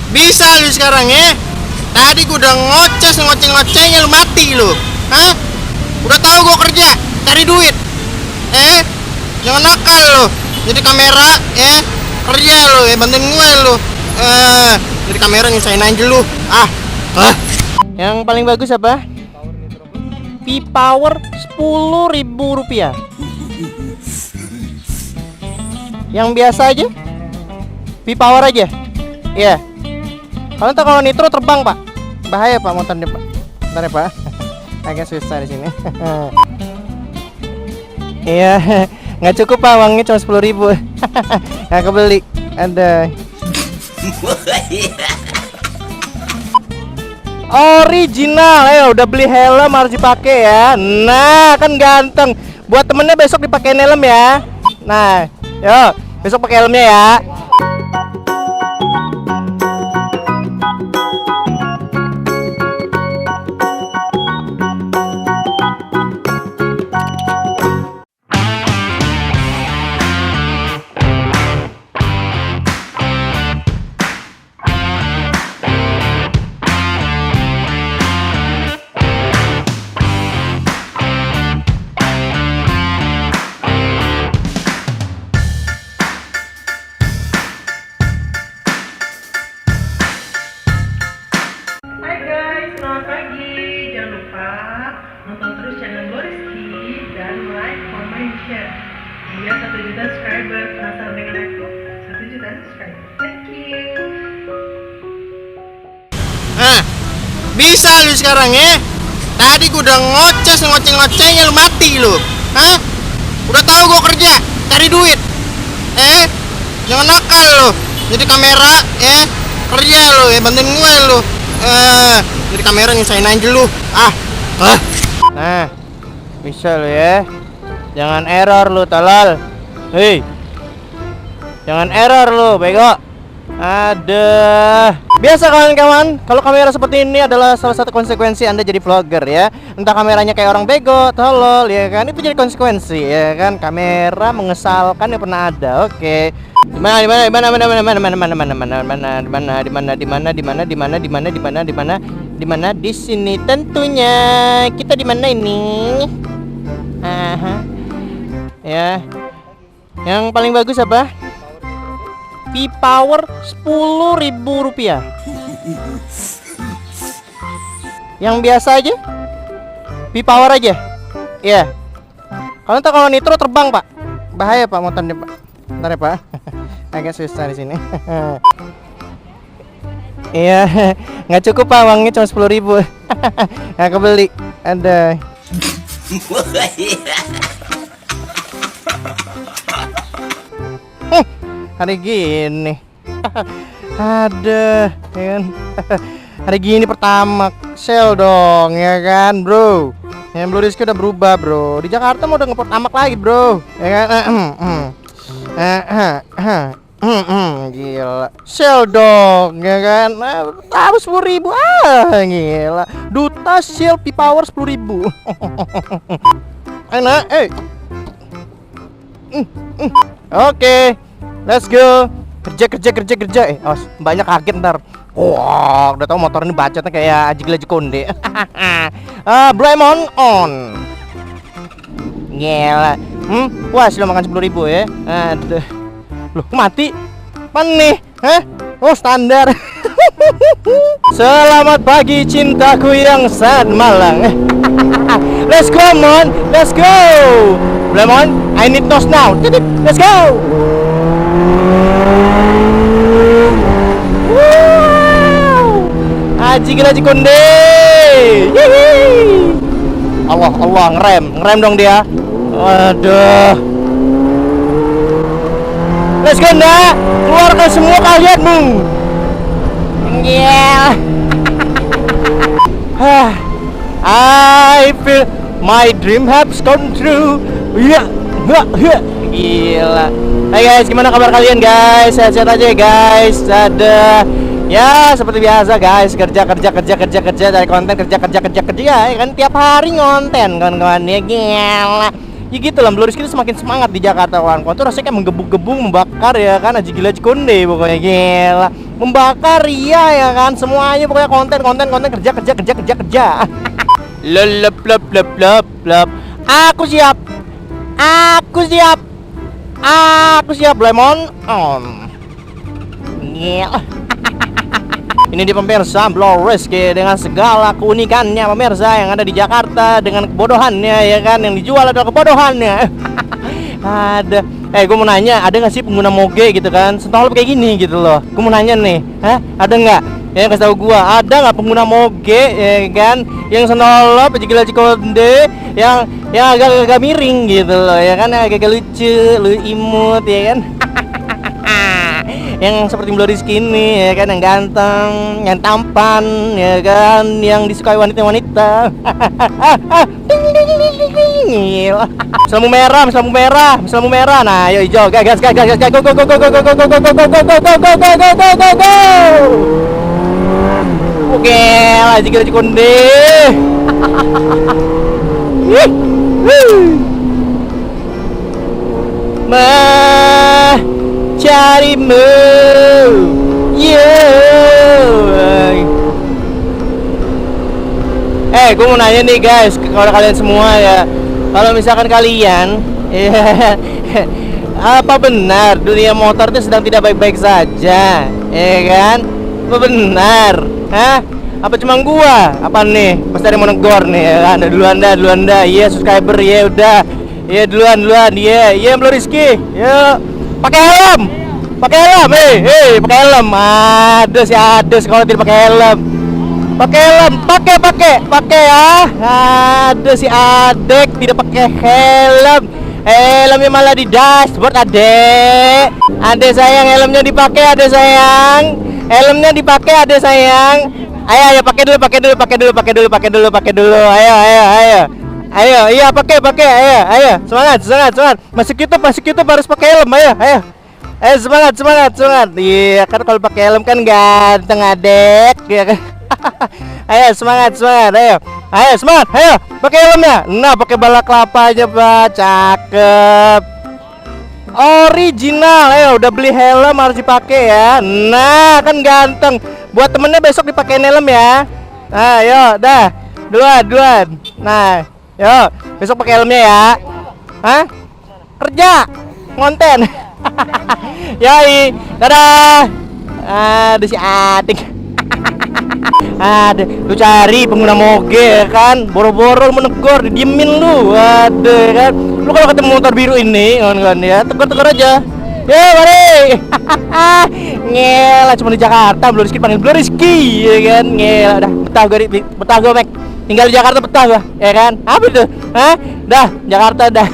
Bisa lu sekarang ya? Tadi gua udah ngocengnya lu mati lu. Hah? Udah tahu gua kerja, cari duit. Jangan nakal lu. Jadi kamera kerja lu bantuin gue lu. Jadi kamera nyusahin aja lu. Yang paling bagus apa? V-Power 10.000 rupiah. Yang biasa aja? V-Power aja? Iya. Kalau nitro terbang pak, bahaya pak motornya pak. Bentar ya pak, agak susah di sini. Iya, nggak cukup pak, uangnya cuma 10.000. Nggak kebeli, ada. Original ya, udah beli helm harus dipakai ya. Nah kan ganteng, buat temennya besok dipakai helm ya. Nah, yo besok pakai helmnya ya. Selamat pagi, jangan lupa nonton terus channel Gloriski dan like, comment, share biar 1 juta subscriber. Penasaran dengan aku? 1 juta subscriber. Thank you. Bisa lu sekarang ya? Tadi gua udah ngocengnya lu mati lu. Hah? Udah tahu gua kerja, cari duit. Jangan nakal lu. Jadi kamera kerja lu bantuin gue lu. Jadi kamera nyusahin aja lu. Nah, bisa lu ya. Jangan error lu, tolol. Hei. Jangan error lu, bego. Ada. Biasa kawan-kawan, kalau kamera seperti ini adalah salah satu konsekuensi Anda jadi vlogger ya. Entah kameranya kayak orang bego, tolol ya kan. Itu jadi konsekuensi ya kan. Kamera mengesalkan yang pernah ada. Oke. Di mana di sini tentunya. Kita di mana ini? Ya. Yang paling bagus apa? V-Power 10.000 rupiah. Yang biasa aja? V-Power aja? Iya. Kalau nitro terbang pak, bahaya pak motornya pak. Bentar ya pak, agak susah di sini. Iya, nggak cukup pak, uangnya cuma 10.000. Nggak kebeli, ada. Hari gini ada ya kan. Hari gini pertama sel dong ya kan bro. Yang Blue Rizky udah berubah bro. Di Jakarta mau udah ngeport amak lagi bro ya kan. Gila sel dong ya kan. Tahu 10.000 gila. Duta sel V-Power 10.000. Enak Oke. Let's go. Kerja. Awas, banyak kaget ntar. Wah, udah tahu motor ini bacotnya kayak Aji Gila Konde. Bremon on. Gila. Puas lo makan 10.000 ya. Aduh. Loh, mati. Mana nih? Oh, standar. Selamat pagi cintaku yang sangat malang. Let's go, Mon. Let's go. Bremon, I need those now. Let's go. Aji Gila Konde. Allah ngerem dong dia. Aduh. Let's go nak, keluarkan semua kalianmu. Yeah. I feel my dream has come true. Gila. Hai guys, gimana kabar kalian guys? Sehat-sehat aja guys. Ada. Ya seperti biasa guys, kerja dari konten kerja ya kan tiap hari ngonten kawan-kawan ya. Gila. Ya gitu lah, Blue Rizky itu semakin semangat di Jakarta kawan-kawan. Tuh rasanya kayak menggebu-gebu, membakar ya kan, aji gila aji konde pokoknya gila. Membakar iya ya kan, semuanya pokoknya konten kerja. Lelep lep lep lep lep. Aku siap. Lemon on. Gila. Ini dia pemirsa Blue Rizky dengan segala keunikannya pemirsa yang ada di Jakarta, dengan kebodohannya ya kan, yang dijual adalah kebodohannya. Ada gue mau nanya, ada nggak sih pengguna moge gitu kan sentolop kayak gini gitu loh? Gue mau nanya nih, ada nggak? Ya kasih tahu gua, ada nggak pengguna moge ya kan yang sentolop gila cikonde yang agak miring gitu loh ya kan, agak lucu, imut ya kan. Yang seperti Blue Rizky ini ya kan, yang ganteng, yang tampan ya kan, yang disukai wanita-wanita. Selemu merah. Nah, ayo hijau, gas, go. Oke, lah jika konde. Carimu, gue mau nanya nih guys, kepada kalian semua ya, kalau misalkan kalian, apa benar dunia motor itu sedang tidak baik-baik saja, ya kan? Apa benar? Apa cuma gua? Apa nih? Pasti ada yang mau negor nih, ya kan? Duluan dah, subscriber ya udah, duluan, Blue Rizky, yuk. Pakai helm, pakai helm. Ada kalau tidak pakai helm. Pakai ya. Ada si adek tidak pakai helm. Helmnya malah di dashboard, adek. Adek sayang, helmnya dipakai, adek sayang. Ayo pakai dulu. Ayo, iya pakai, ayo, semangat. Masuk YouTube harus pakai helm, ayo, semangat. Iya kan kalau pakai helm kan ganteng adek, ya kan. Ayo semangat, ayo, semangat, ayo, pakai helmnya. Nah, pakai balaklapa aja pak, cakep, original. Ayo, udah beli helm harus dipakai ya. Nah, kan ganteng. Buat temennya besok dipakein helm ya. Ayo, dah, duluan. Nah. Yo, besok pakai helmnya ya. Kerja, konten. Yoi, dadah. Aduh si adik. Lu cari pengguna moge kan, boro-boro lu menegur, didiemin lu. Waduh kan. Lu kalau ketemu motor biru ini, kan ya, tegur aja. Ya, mari. Ngela cuma di Jakarta, Blue Rizky panggil Blue Rizky, ya kan. Ngela, udah betah gue, Mek. Tinggal di Jakarta betah gua, ya kan? Apa itu? Dah, Jakarta dah.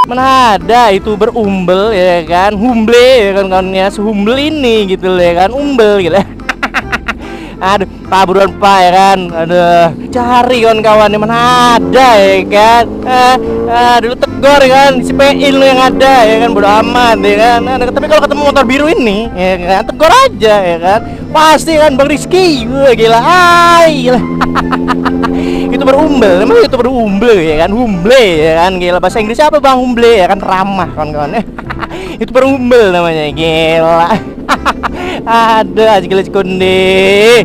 Mana ada itu berumbel ya kan? Humble ya kan kawannya, sehumble ini gitu loh ya kan, umbel gitu. Aduh, Pak buruan Pak ya kan. Aduh, cari kawan-kawan yang mana ada ya kan. Dulu tegur ya kan, CPin lu yang ada ya kan, bodo amat ya kan. Tapi kalau ketemu motor biru ini ya kan, tegur aja ya kan. Pasti kan Bang Rizky. Wah, gila. Gila. Itu berumbel, emang itu berumbel ya kan, humble ya kan, gila. Bahasa Inggris apa Bang humble ya kan, ramah kawan-kawan. Itu berumbel namanya, gila. Ada aja gila konde.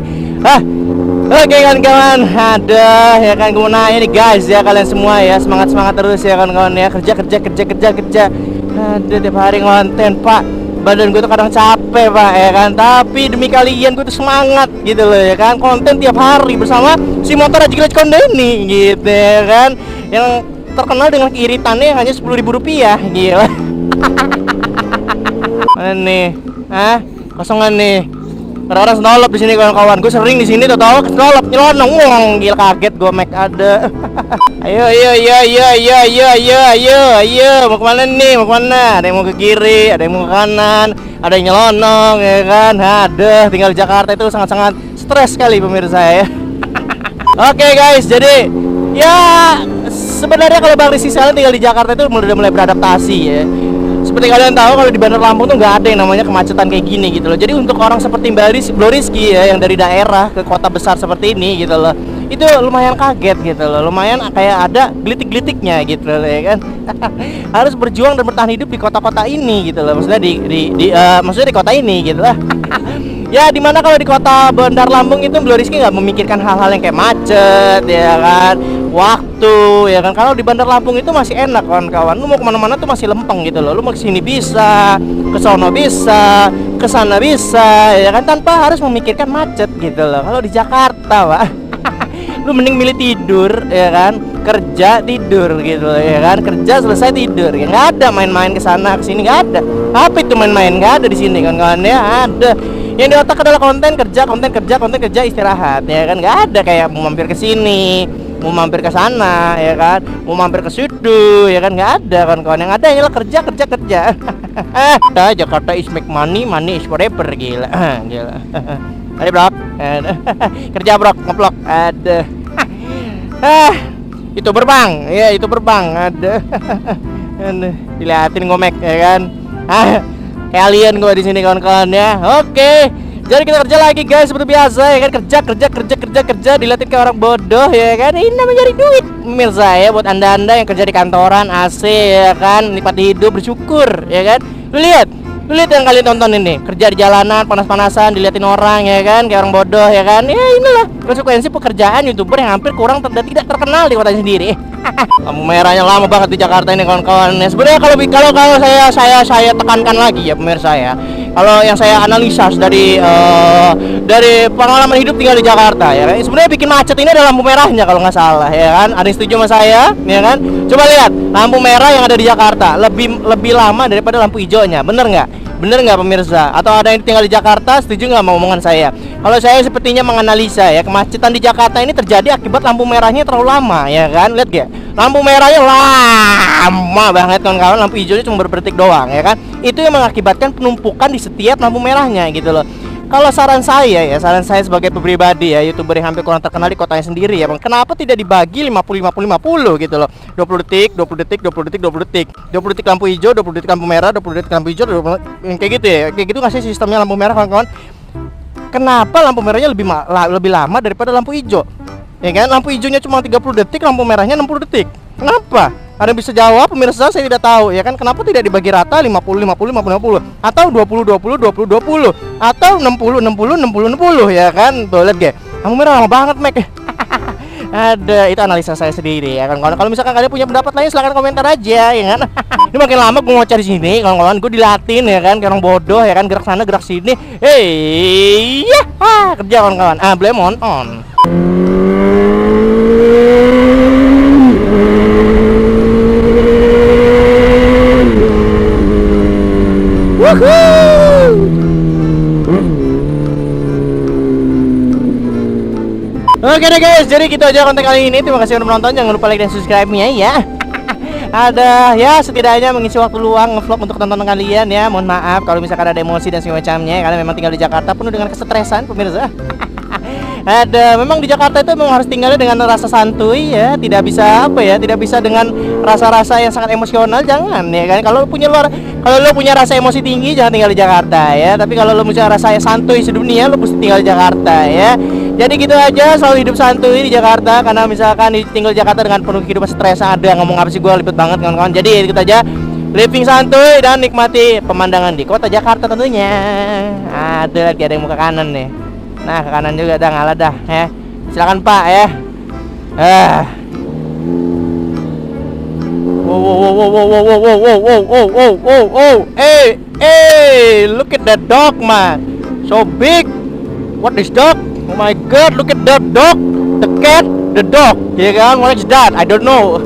Oke kan kawan, ada ya kan, gue mau nanya nih guys ya, kalian semua ya semangat terus ya kawan-kawan ya, kerja. Ada tiap hari konten pak, badan gue tuh kadang capek pak ya kan, tapi demi kalian gue tuh semangat gitu loh ya kan, konten tiap hari bersama si motor aja gila konde ini gitu ya kan, yang terkenal dengan keiritannya hanya 10.000 rupiah, gila. Mana nih, kosongan nih. Orang-orang senolop di sini kawan-kawan. Gue sering di sini tau senolop nyelonong, gila kaget gue, Mac ada. Ayo, mau kemana nih? Mau kemana? Ada yang mau ke kiri, ada yang mau ke kanan, ada yang nyelonong ya kan. Ada, tinggal di Jakarta itu sangat-sangat stres sekali pemirsa ya. Oke guys, jadi ya sebenarnya kalau Bang Rizky sekarang tinggal di Jakarta itu udah mulai beradaptasi ya. Seperti kalian tahu kalau di Bandar Lampung tuh nggak ada yang namanya kemacetan kayak gini gitu loh. Jadi untuk orang seperti Blue Rizky ya, yang dari daerah ke kota besar seperti ini gitu loh, itu lumayan kaget gitu loh, lumayan kayak ada gelitik-gelitiknya gitu loh ya kan. Harus berjuang dan bertahan hidup di kota-kota ini gitu loh, maksudnya maksudnya di kota ini gitu lah. Ya dimana kalau di kota Bandar Lampung itu Bro Rizky nggak memikirkan hal-hal yang kayak macet ya kan, waktu ya kan. Kalau di Bandar Lampung itu masih enak kawan-kawan, lu mau kemana-mana tuh masih lempeng gitu loh, lu mau kesini bisa, ke sono bisa, ke sana bisa ya kan, tanpa harus memikirkan macet gitu loh. Kalau di Jakarta Pak, lu mending milih tidur ya kan, kerja tidur gitu loh, ya kan, kerja selesai tidur ya, nggak ada main-main ke sana ke sini, nggak ada. Apa itu main-main, nggak ada di sini kawan-kawan ya. Ada yang di otak adalah konten kerja istirahat ya kan, nggak ada kayak mau mampir ke sini, mau mampir ke sana ya kan, mau mampir ke situ ya kan, nggak ada kawan-kawan. Yang ada hanyalah kerja. Jakarta is make money is forever, gila. Gila. Ayo bro, kerja bro, ngeplok, ada. Itu berbang, ya itu berbang, ada. Dilihatin ngomek ya kan. Kayak alien gua di sini kawan-kawan ya. Oke. Jadi kita kerja lagi guys seperti biasa ya kan, kerja dilihatin kayak orang bodoh ya kan. Ini namanya cari duit pemirsa ya, buat anda-anda yang kerja di kantoran AC ya kan, nikmati hidup, bersyukur ya kan. Lu lihat yang kalian tonton ini, kerja di jalanan panas-panasan diliatin orang ya kan, kayak orang bodoh ya kan. Ya inilah konsekuensi pekerjaan YouTuber yang hampir kurang tidak terkenal di kotanya sendiri. Lampu merahnya lama banget di Jakarta ini kawan-kawan. Sebenarnya kalau saya tekankan lagi ya pemirsa ya, kalau yang saya analisa dari pengalaman hidup tinggal di Jakarta ya kan, sebenarnya bikin macet ini adalah lampu merahnya kalau nggak salah ya kan. Ada yang setuju sama saya ya kan? Coba lihat lampu merah yang ada di Jakarta lebih lama daripada lampu hijaunya, bener nggak pemirsa? Atau ada yang tinggal di Jakarta setuju nggak sama omongan saya? Kalau saya sepertinya menganalisa ya, kemacetan di Jakarta ini terjadi akibat lampu merahnya terlalu lama ya kan. Lihat gak? Lampu merahnya lama banget kawan-kawan, lampu hijaunya cuma berdetik doang ya kan. Itu yang mengakibatkan penumpukan di setiap lampu merahnya gitu loh. Kalau saran saya sebagai pribadi ya, YouTuber yang hampir kurang terkenal di kotanya sendiri ya, Bang. Kenapa tidak dibagi 50 gitu loh. 20 detik lampu hijau, 20 detik lampu merah, 20 detik lampu hijau, 20, kayak gitu ya. Kayak gitu nggak sih sistemnya lampu merah kawan-kawan? Kenapa lampu merahnya lebih lama daripada lampu hijau? Ya kan, lampu hijaunya cuma 30 detik, lampu merahnya 60 detik. Kenapa? Ada yang bisa jawab pemirsa? Saya tidak tahu ya kan. Kenapa tidak dibagi rata 50 atau 20 atau 60 ya kan? Tuh lihat gak? Lampu merah lama banget, Mek. Ada, itu analisa saya sendiri ya kan. Kalau misalkan kalian punya pendapat lain silahkan komentar aja ya kan. Ini makin lama gue ngoceh di sini, kawan-kawan, gue dilatin ya kan, kayak orang bodoh ya kan, gerak sana gerak sini. Ya, kerja kawan-kawan. Blame on. Oke deh guys, jadi gitu aja konten kali ini. Terima kasih udah menonton, jangan lupa like dan subscribe-nya ya. Ada ya, setidaknya mengisi waktu luang ngevlog untuk tontonan kalian ya. Mohon maaf kalau misalkan ada emosi dan semacamnya, karena memang tinggal di Jakarta penuh dengan kesetresan pemirsa. Ada, memang di Jakarta itu memang harus tinggalnya dengan rasa santuy ya, tidak bisa tidak bisa dengan rasa-rasa yang sangat emosional, jangan ya kan. Kalau lo punya rasa emosi tinggi jangan tinggal di Jakarta ya, tapi kalau lo punya rasa santuy sedunia lo mesti tinggal di Jakarta ya. Jadi gitu aja, selalu hidup santuy di Jakarta, karena misalkan tinggal di Jakarta dengan penuh kehidupan stres. Ada ngomong apa sih, gue libet banget kawan-kawan. Jadi gitu aja, living santuy dan nikmati pemandangan di kota Jakarta tentunya. Ada lagi, ada yang mau ke kanan nih. Nah, ke kanan juga dah, ngalah dah ya. Silakan Pak ya. Hey, look at that dog, man. So big. What is dog? Oh my god, look at that dog. The cat, the dog. Ya kan? What is that? I don't know.